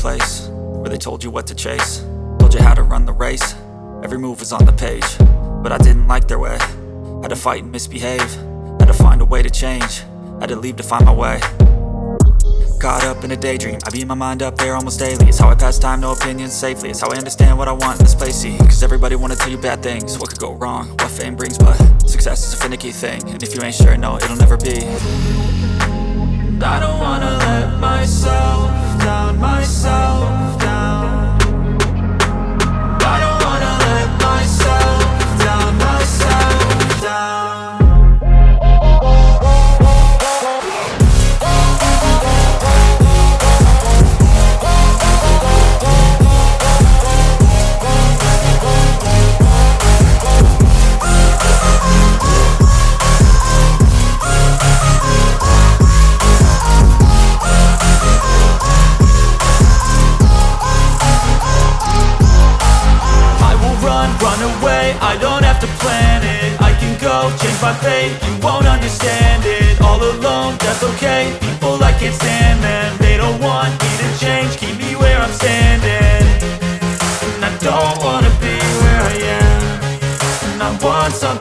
place where they told you what to chase, told you how to run the race. Every move was on the page, but I didn't like their way. Had to fight and misbehave, had to find a way to change, had to leave to find my way. Caught up in a daydream, I beat my mind up there almost daily. It's how I pass time, no opinions safely. It's how I understand what I want in this place, see. Cause everybody wanna tell you bad things, what could go wrong, what fame brings. But success is a finicky thing, and if you ain't sure, no, it'll never be. I don't wanna let myself down, myself down. I don't wanna let myself down, myself down. I don't have to plan it, I can go change my fate. You won't understand it, all alone, that's okay. People I can't stand them, they don't want me to change. Keep me where I'm standing, and I don't wanna be where I am. And I want something